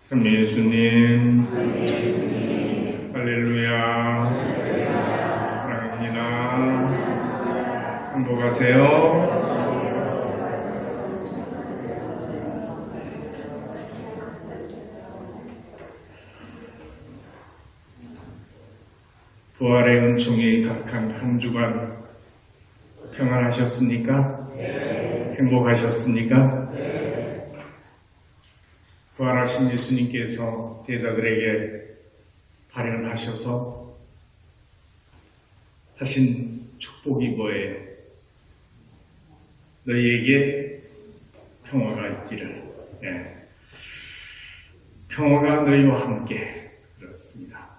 참 예수님, 할렐루야, 사랑합니다. 행복하세요. 부활의 은총이 가득한 한 주간 평안하셨습니까? 행복하셨습니까? 부활하신 예수님께서 제자들에게 발현하셔서 하신 축복이 뭐예요? 너희에게 평화가 있기를. 평화가 너희와 함께. 그렇습니다.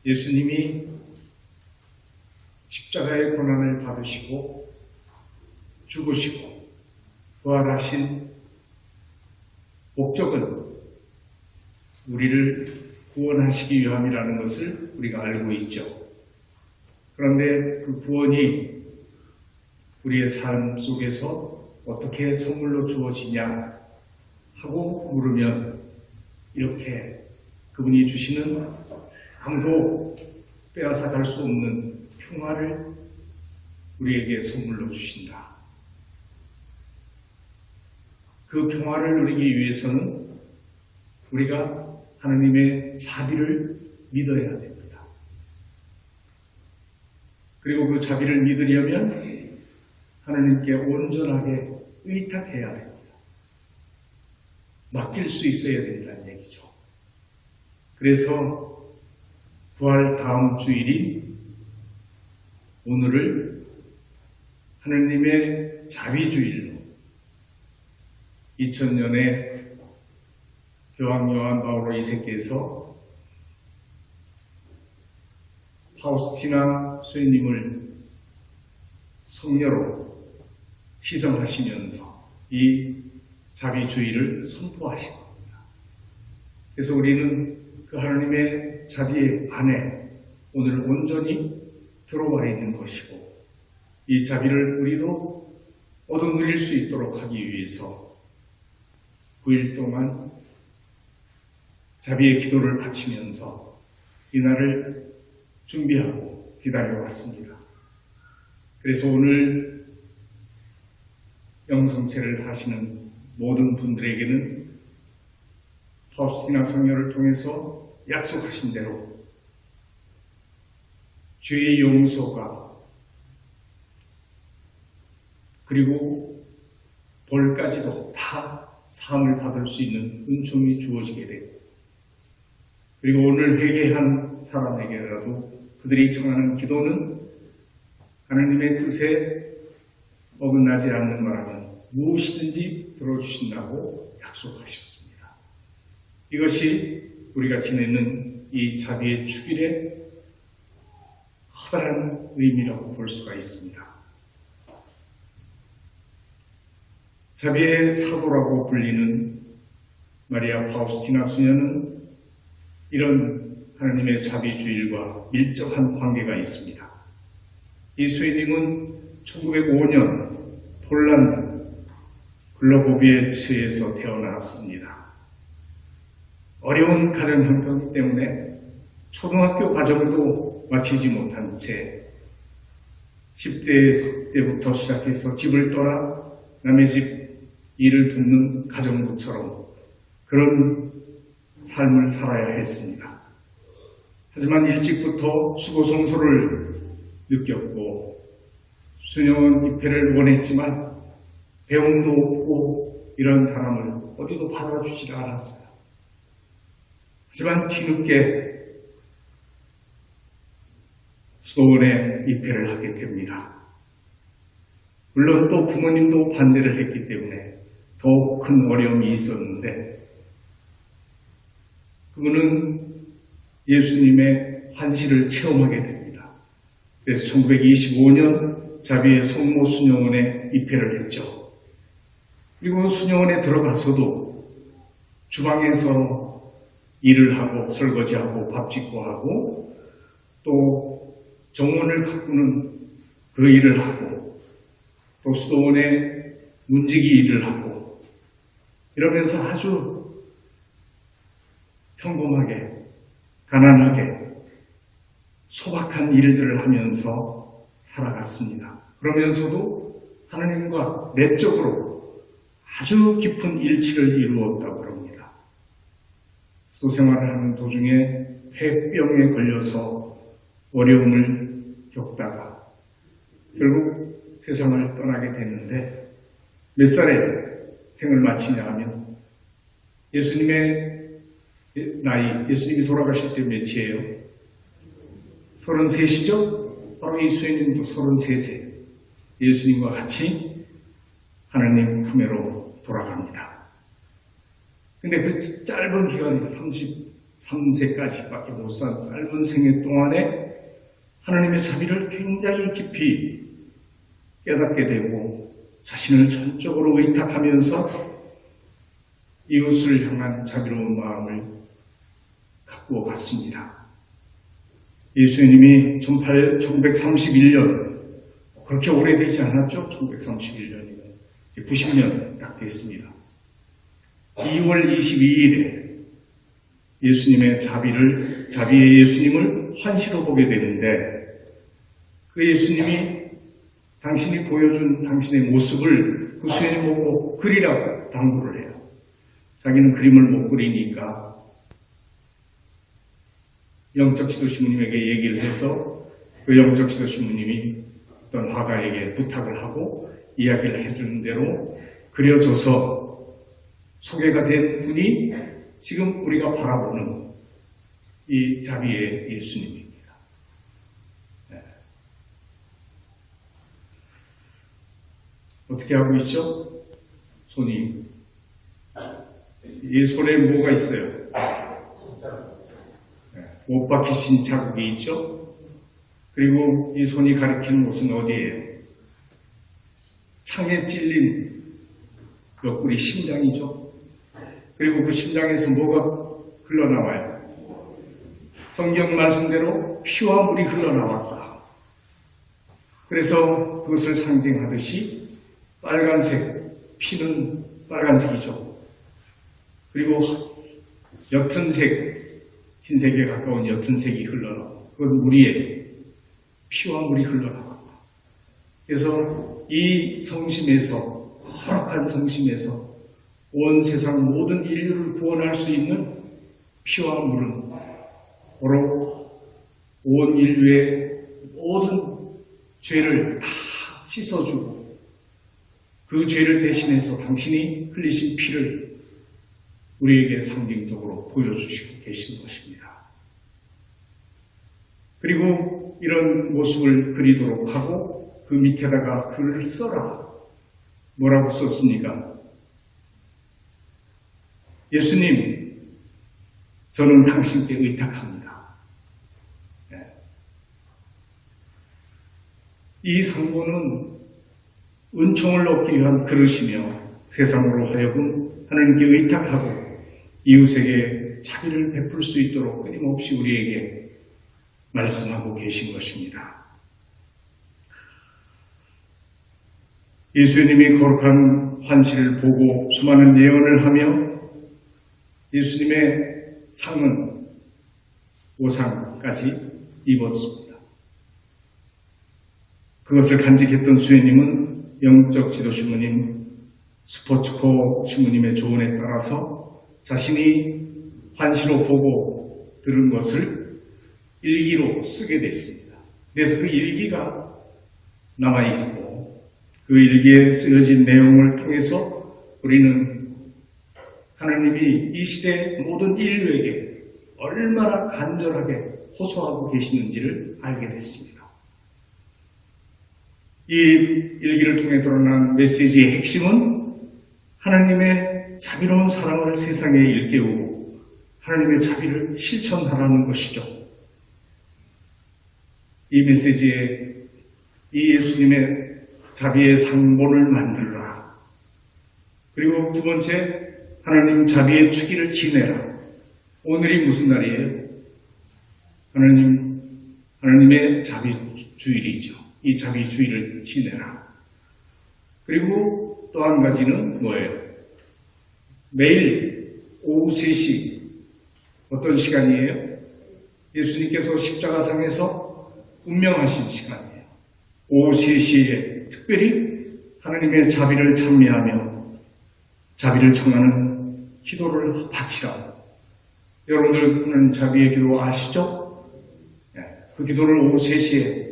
예수님이 십자가의 고난을 받으시고 죽으시고 부활하신 목적은 우리를 구원하시기 위함이라는 것을 우리가 알고 있죠. 그런데 그 구원이 우리의 삶 속에서 어떻게 선물로 주어지냐 하고 물으면 이렇게 그분이 주시는 아무도 빼앗아 갈 수 없는 평화를 우리에게 선물로 주신다. 그 평화를 누리기 위해서는 우리가 하나님의 자비를 믿어야 됩니다. 그리고 그 자비를 믿으려면 하나님께 온전하게 의탁해야 됩니다. 맡길 수 있어야 된다는 얘기죠. 그래서 부활 다음 주일인 오늘을 하나님의 자비주일로 2000년에 교황 요한 바오로 2세께서 파우스티나 수녀님을 성녀로 시성하시면서 이 자비주의를 선포하신 겁니다. 그래서 우리는 그 하나님의 자비 안에 오늘 온전히 들어와 있는 것이고 이 자비를 우리도 얻어 누릴 수 있도록 하기 위해서 9일 동안 자비의 기도를 바치면서 이날을 준비하고 기다려왔습니다. 그래서 오늘 영성체를 하시는 모든 분들에게는 파우스티나 성녀를 통해서 약속하신 대로 죄의 용서가 그리고 벌까지도 다 사함을 받을 수 있는 은총이 주어지게 되고 그리고 오늘 회개한 사람에게라도 그들이 청하는 기도는 하나님의 뜻에 어긋나지 않는 거라면 무엇이든지 들어주신다고 약속하셨습니다. 이것이 우리가 지내는 이 자비의 축일의 커다란 의미라고 볼 수가 있습니다. 자비의 사도라고 불리는 마리아 파우스티나 수녀는 이런 하나님의 자비주일과 밀접한 관계가 있습니다. 이 수녀님은 1905년 폴란드 글로보비에츠에서 태어났습니다. 어려운 가정 형편 때문에 초등학교 과정도 마치지 못한 채 10대 때부터 시작해서 집을 떠나 남의 집 일을 돕는 가정부처럼 그런 삶을 살아야 했습니다. 하지만 일찍부터 수고성소를 느꼈고 수녀원 입회를 원했지만 배움도 없고 이런 사람을 어디도 받아주지 않았어요. 하지만 뒤늦게 수도원에 입회를 하게 됩니다. 물론 또 부모님도 반대를 했기 때문에 더욱 큰 어려움이 있었는데 그분은 예수님의 환시를 체험하게 됩니다. 그래서 1925년 자비의 성모 수녀원에 입회를 했죠. 그리고 수녀원에 들어가서도 주방에서 일을 하고 설거지하고 밥 짓고 하고 또 정원을 가꾸는 그 일을 하고 또 수도원에 문지기 일을 하고 이러면서 아주 평범하게, 가난하게, 소박한 일들을 하면서 살아갔습니다. 그러면서도 하나님과 내적으로 아주 깊은 일치를 이루었다고 합니다. 수도 생활을 하는 도중에 폐병에 걸려서 어려움을 겪다가 결국 세상을 떠나게 됐는데 몇 살에 생을 마치냐 하면 예수님의 나이, 예수님이 돌아가실 때 몇이에요? 33이죠? 바로 이수연님도 33세. 예수님과 같이 하나님 품에로 돌아갑니다. 근데 그 짧은 기간, 33세까지밖에 못 산 짧은 생애 동안에 하나님의 자비를 굉장히 깊이 깨닫게 되고 자신을 전적으로 의탁하면서 이웃을 향한 자비로운 마음을 갖고 갔습니다. 예수님이 1931년, 그렇게 오래되지 않았죠? 1931년이면 90년 딱 됐습니다. 2월 22일에 예수님의 자비의 예수님을 환시로 보게 되는데 그 예수님이 당신이 보여준 당신의 모습을 그 수연이 보고 그리라고 당부를 해요. 자기는 그림을 못 그리니까 영적 지도신부님에게 얘기를 해서 그 영적 지도신부님이 어떤 화가에게 부탁을 하고 이야기를 해주는 대로 그려져서 소개가 된 분이 지금 우리가 바라보는 이 자비의 예수님입니다. 네. 어떻게 하고 있죠? 손이. 이 손에 뭐가 있어요? 못 박히신 자국이 있죠? 그리고 이 손이 가리키는 곳은 어디예요? 창에 찔린 옆구리 심장이죠? 그리고 그 심장에서 뭐가 흘러나와요? 성경 말씀대로 피와 물이 흘러나왔다. 그래서 그것을 상징하듯이 빨간색, 피는 빨간색이죠. 그리고 옅은 색, 흰색에 가까운 옅은 색이 흘러나오고 그건 물이에요. 피와 물이 흘러나왔다. 그래서 이 성심에서, 거룩한 성심에서 온 세상 모든 인류를 구원할 수 있는 피와 물은 바로 온 인류의 모든 죄를 다 씻어주고 그 죄를 대신해서 당신이 흘리신 피를 우리에게 상징적으로 보여주시고 계신 것입니다. 그리고 이런 모습을 그리도록 하고 그 밑에다가 글을 써라. 뭐라고 썼습니까? 예수님, 저는 당신께 의탁합니다. 네. 이 상고는 은총을 얻기 위한 그릇이며 세상으로 하여금 하나님께 의탁하고 이웃에게 자비를 베풀 수 있도록 끊임없이 우리에게 말씀하고 계신 것입니다. 예수님이 거룩한 환시를 보고 수많은 예언을 하며 예수님의 상은 오상까지 입었습니다. 그것을 간직했던 수혜님은 영적 지도신부님, 스포츠코 신부님의 조언에 따라서 자신이 환시로 보고 들은 것을 일기로 쓰게 됐습니다. 그래서 그 일기가 남아있고 그 일기에 쓰여진 내용을 통해서 우리는 하나님이 이 시대 모든 인류에게 얼마나 간절하게 호소하고 계시는지를 알게 됐습니다. 이 일기를 통해 드러난 메시지의 핵심은 하나님의 자비로운 사랑을 세상에 일깨우고 하나님의 자비를 실천하라는 것이죠. 이 메시지에 이 예수님의 자비의 상본을 만들라. 그리고 두 번째, 하나님 자비의 축기를 지내라. 오늘이 무슨 날이에요? 하나님의 자비 주일이죠. 이 자비 주일을 지내라. 그리고 또 한 가지는 뭐예요? 매일 오후 3시 어떤 시간이에요? 예수님께서 십자가상에서 운명하신 시간이에요. 오후 3시에 특별히 하나님의 자비를 찬미하며 자비를 청하는 기도를 바치라고. 여러분들 하는 자비의 기도 아시죠? 그 기도를 오후 3시에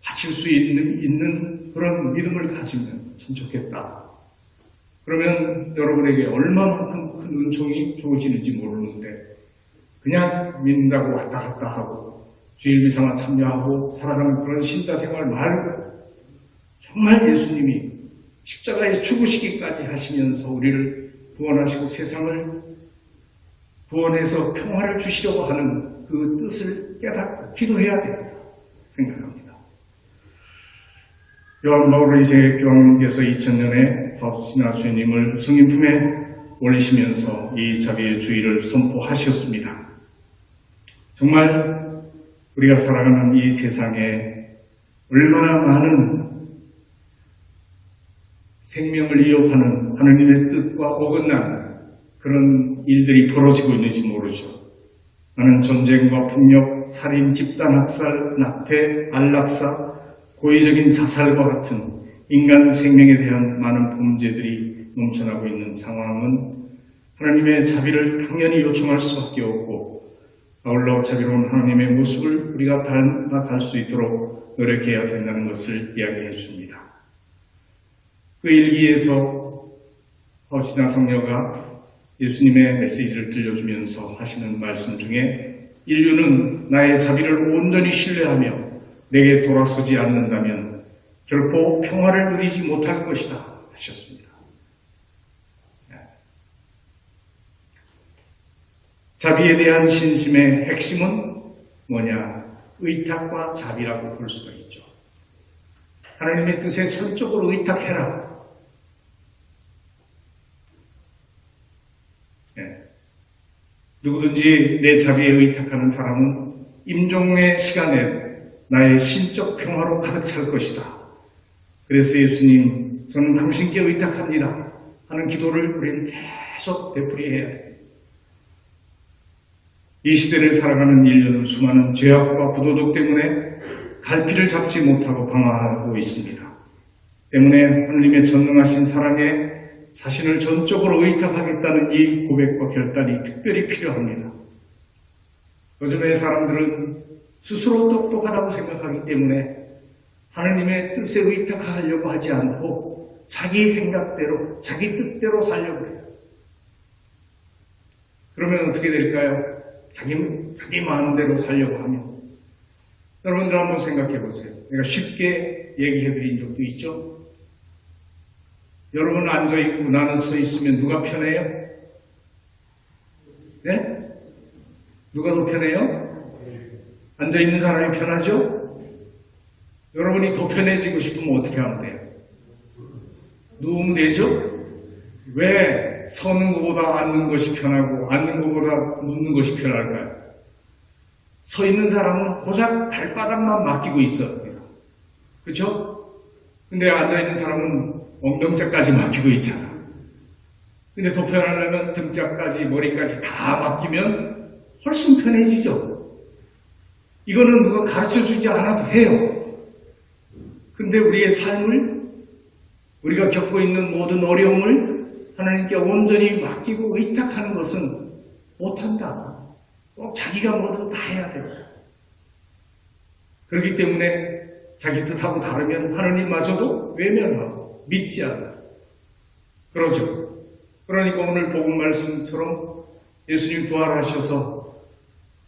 바칠 수 있는 그런 믿음을 가지면 참 좋겠다. 그러면 여러분에게 얼마만큼 큰 은총이 주어지는지 모르는데 그냥 믿는다고 왔다 갔다 하고 주일 미사만 참여하고 살아가는 그런 신자 생활 말고 정말 예수님이 십자가에 죽으시기까지 하시면서 우리를 구원하시고 세상을 구원해서 평화를 주시려고 하는 그 뜻을 깨닫고 기도해야 된다 생각합니다. 요한 바울의 교황님께서 2000년에 파우스티나 주님을 성인품에 올리시면서 이 자비의 주의를 선포하셨습니다. 정말 우리가 살아가는 이 세상에 얼마나 많은 생명을 이어가는 하느님의 뜻과 어긋난 그런 일들이 벌어지고 있는지 모르죠. 나는 전쟁과 폭력, 살인, 집단 학살, 낙태, 안락사, 고의적인 자살과 같은 인간 생명에 대한 많은 범죄들이 넘쳐나고 있는 상황은 하나님의 자비를 당연히 요청할 수밖에 없고 아울러 자비로운 하나님의 모습을 우리가 닮아갈 수 있도록 노력해야 된다는 것을 이야기해 줍니다. 그 일기에서 파우스티나 성녀가 예수님의 메시지를 들려주면서 하시는 말씀 중에 인류는 나의 자비를 온전히 신뢰하며 내게 돌아서지 않는다면 결코 평화를 누리지 못할 것이다 하셨습니다. 자비에 대한 신심의 핵심은 뭐냐? 의탁과 자비라고 볼 수가 있죠. 하나님의 뜻에 전적으로 의탁해라. 누구든지 내 자비에 의탁하는 사람은 임종의 시간에 나의 신적 평화로 가득 찰 것이다. 그래서 예수님, 저는 당신께 의탁합니다 하는 기도를 우리는 계속 되풀이해야 해요. 이 시대를 살아가는 인류는 수많은 죄악과 부도덕 때문에 갈피를 잡지 못하고 방황하고 있습니다. 때문에 하나님의 전능하신 사랑에 자신을 전적으로 의탁하겠다는 이 고백과 결단이 특별히 필요합니다. 요즘의 사람들은 스스로 똑똑하다고 생각하기 때문에 하나님의 뜻에 의탁하려고 하지 않고 자기 생각대로, 자기 뜻대로 살려고 해요. 그러면 어떻게 될까요? 자기 마음대로 살려고 하면. 여러분들 한번 생각해 보세요. 내가 쉽게 얘기해 드린 적도 있죠? 여러분 앉아있고 나는 서 있으면 누가 편해요? 네? 누가 더 편해요? 앉아있는 사람이 편하죠? 여러분이 더 편해지고 싶으면 어떻게 하면 돼요? 누우면 되죠? 왜 서는 것보다 앉는 것이 편하고 앉는 것보다 눕는 것이 편할까요? 서 있는 사람은 고작 발바닥만 맡기고 있어요. 그렇죠? 근데 앉아있는 사람은 엉덩짝까지 맡기고 있잖아. 근데 더 편하려면 등짝까지 머리까지 다 맡기면 훨씬 편해지죠. 이거는 누가 가르쳐주지 않아도 해요. 근데 우리의 삶을, 우리가 겪고 있는 모든 어려움을 하나님께 온전히 맡기고 의탁하는 것은 못한다. 꼭 자기가 뭐든 다 해야 돼요. 그렇기 때문에 자기 뜻하고 다르면 하나님마저도 외면하고 믿지 않아. 그러죠. 그러니까 오늘 복음 말씀처럼 예수님 부활하셔서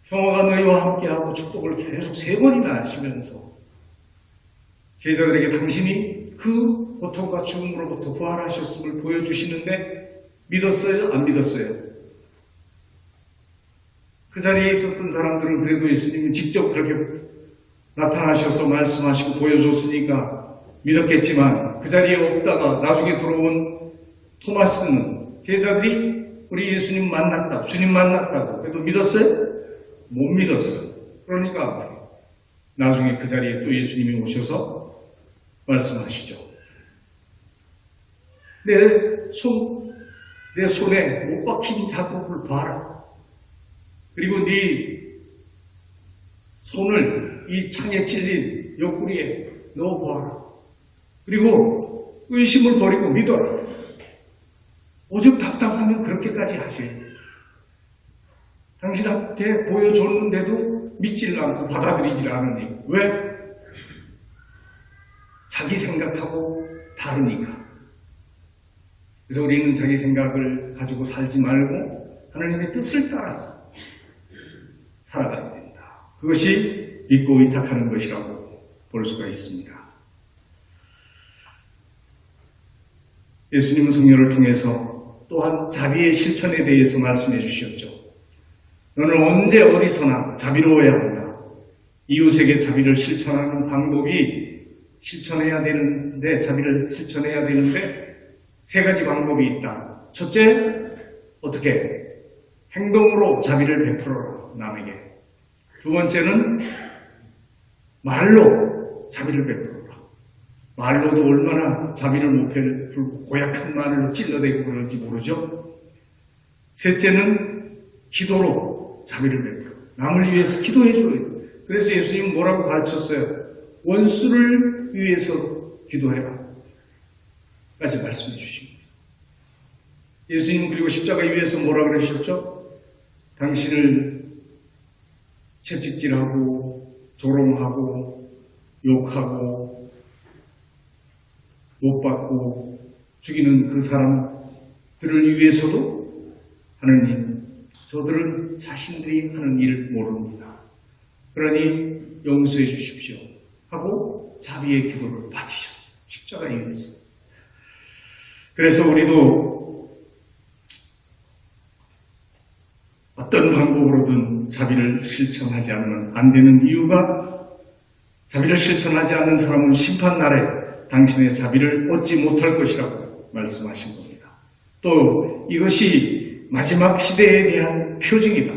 평화가 너희와 함께하고 축복을 계속 3번이나 하시면서 제자들에게 당신이 그 고통과 죽음으로부터 부활하셨음을 보여주시는데 믿었어요? 안 믿었어요? 그 자리에 있었던 사람들은 그래도 예수님이 직접 그렇게 나타나셔서 말씀하시고 보여줬으니까 믿었겠지만 그 자리에 없다가 나중에 들어온 토마스는 제자들이 우리 예수님 만났다, 주님 만났다고 그래도 믿었어요? 못 믿었어요. 그러니까 어떻게? 나중에 그 자리에 또 예수님이 오셔서 말씀하시죠. 내 손에 못 박힌 자국을 봐라. 그리고 네 손을 이 창에 찔린 옆구리에 넣어보아라. 그리고 의심을 버리고 믿어라. 오죽 답답하면 그렇게까지 하셔요. 당신한테 보여줬는데도 믿질 않고 받아들이질 않으니. 왜? 자기 생각하고 다르니까. 그래서 우리는 자기 생각을 가지고 살지 말고 하나님의 뜻을 따라서 살아가야 된다. 그것이 믿고 의탁하는 것이라고 볼 수가 있습니다. 예수님은 성령을 통해서 또한 자비의 실천에 대해서 말씀해 주셨죠. 너는 언제 어디서나 자비로워야 한다. 이웃에게 자비를 실천하는 방법이 자비를 실천해야 되는데 세 가지 방법이 있다. 첫째, 어떻게? 행동으로 자비를 베풀어라, 남에게. 두 번째는 말로 자비를 베풀어라. 말로도 얼마나 자비를 못 베풀고 고약한 말로 찔러대고 그러는지 모르죠. 셋째는 기도로 자비를 베풀어. 남을 위해서 기도해줘요. 그래서 예수님은 뭐라고 가르쳤어요? 원수를 위해서 기도해라. 까지 말씀해 주십니다. 예수님은 그리고 십자가 위에서 뭐라 그러셨죠? 당신을 채찍질하고 조롱하고 욕하고 못 받고 죽이는 그 사람들을 위해서도 하느님, 저들은 자신들이 하는 일을 모릅니다. 그러니 용서해 주십시오 하고 자비의 기도를 바치셨어요. 십자가 위에서. 그래서 우리도 어떤 방법으로든 자비를 실천하지 않으면 안 되는 이유가, 자비를 실천하지 않는 사람은 심판날에 당신의 자비를 얻지 못할 것이라고 말씀하신 겁니다. 또 이것이 마지막 시대에 대한 표징이다.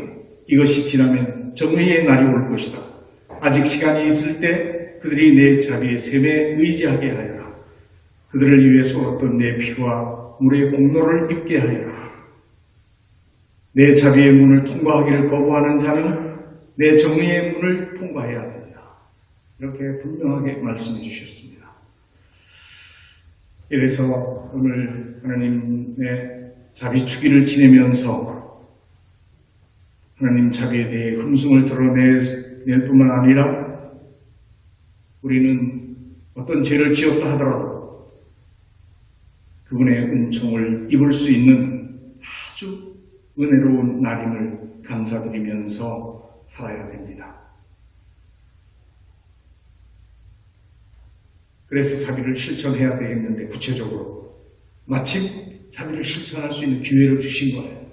이것이 지나면 정의의 날이 올 것이다. 아직 시간이 있을 때 그들이 내 자비의 셈에 의지하게 하여라. 그들을 위해서 어떤 내 피와 물의 공로를 입게 하여라. 내 자비의 문을 통과하기를 거부하는 자는 내 정의의 문을 통과해야 된다. 이렇게 분명하게 말씀해 주셨습니다. 이래서 오늘 하나님의 자비 주기를 지내면서 하나님 자비에 대해 흠숭을 드러낼 뿐만 아니라 우리는 어떤 죄를 지었다 하더라도 그분의 은총을 입을 수 있는 아주 은혜로운 날임을 감사드리면서 살아야 됩니다. 그래서 자비를 실천해야 되겠는데 구체적으로 마침 자비를 실천할 수 있는 기회를 주신 거예요.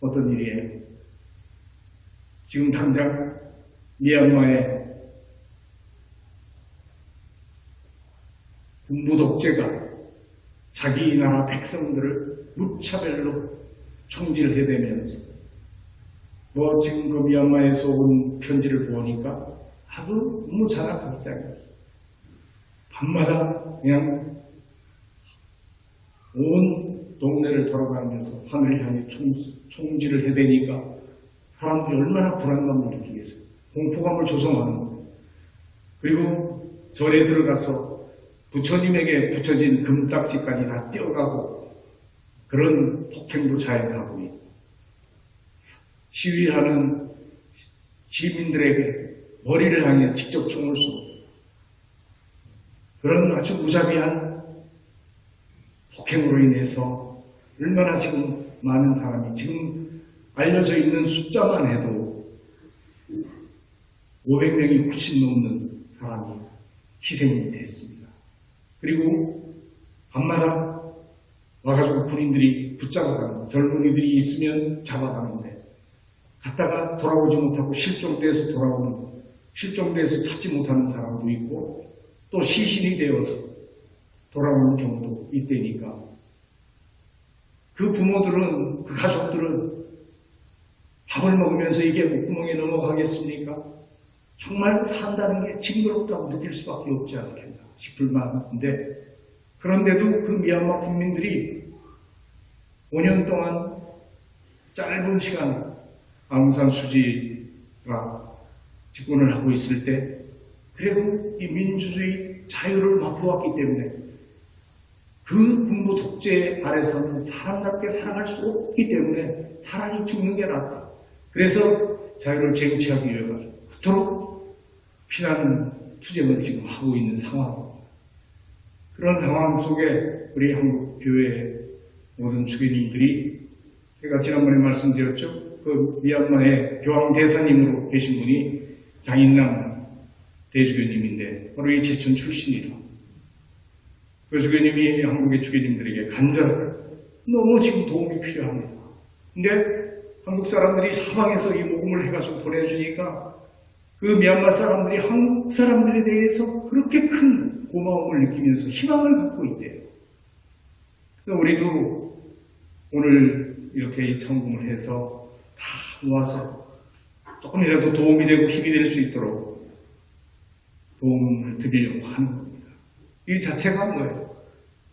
어떤 일이에요? 지금 당장 미얀마의 군부 독재가 자기 나라 백성들을 무차별로 총질해대면서 지금 그 미얀마에서 온 편지를 보니까 아주 너무 잔악하잖아요. 밤마다 그냥 온 동네를 돌아가면서 하늘을 향해 총질을 해대니까 사람들이 얼마나 불안감을 느끼겠어요. 공포감을 조성하는 거예요. 그리고 절에 들어가서 부처님에게 붙여진 금딱지까지 다 떼어가고 그런 폭행도 자행하고 있고, 시위하는 시민들에게 머리를 향해 직접 총을 쏘고, 그런 아주 무자비한 폭행으로 인해서 얼마나 지금 많은 사람이, 지금 알려져 있는 숫자만 해도 500명이 훨씬 넘는 사람이 희생이 됐습니다. 그리고 밤마다 와가지고 군인들이 붙잡아가는, 젊은이들이 있으면 잡아가는데 갔다가 돌아오지 못하고 실종돼서 찾지 못하는 사람도 있고, 또 시신이 되어서 돌아오는 경우도 있다니까 그 부모들은, 그 가족들은 밥을 먹으면서 이게 목구멍에 넘어가겠습니까? 정말 산다는 게 징그럽다고 느낄 수밖에 없지 않겠나 싶을 만한데, 그런데도 그 미얀마 국민들이 5년 동안 짧은 시간 아웅산 수지가 집권을 하고 있을 때 그래도 이 민주주의 자유를 맛보았기 때문에 그 군부 독재 아래서는 사람답게 살아갈 수 없기 때문에 차라리 죽는 게 낫다. 그래서 자유를 쟁취하기 위해 가지고 그토록 피나는 투쟁을 지금 하고 있는 상황입니다. 그런 상황 속에 우리 한국 교회 모든 주교님들이 제가 지난번에 말씀드렸죠. 그 미얀마의 교황 대사님으로 계신 분이 장인남 대주교님인데 바로 이 제천 출신이라. 그 주교님이 한국의 주교님들에게 간절하게 너무 지금 도움이 필요합니다. 근데 한국 사람들이 사방에서 이 모금을 해가지고 보내주니까 그 미얀마 사람들이 한국 사람들에 대해서 그렇게 큰 고마움을 느끼면서 희망을 갖고 있대요. 우리도 오늘 이렇게 이 청금을 해서 다 모아서 조금이라도 도움이 되고 힘이 될 수 있도록 도움을 드리려고 하는 겁니다. 이 자체가 뭐예요?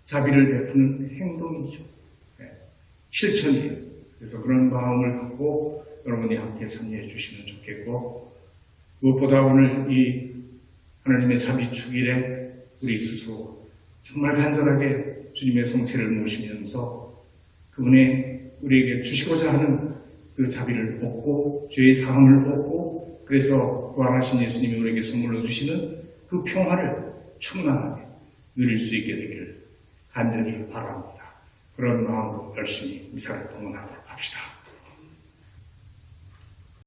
자비를 베푸는 행동이죠. 네. 실천이에요. 그래서 그런 마음을 갖고 여러분이 함께 참여해 주시면 좋겠고, 무엇보다 오늘 이 하나님의 자비 축일에 우리 스스로 정말 간절하게 주님의 성체를 모시면서 그분의 우리에게 주시고자 하는 그 자비를 얻고 죄의 사함을 얻고 그래서 부활하신 예수님이 우리에게 선물로 주시는 그 평화를 충만하게 누릴 수 있게 되기를 간절히 바랍니다. 그런 마음으로 열심히 미사를 봉헌하도록 합시다.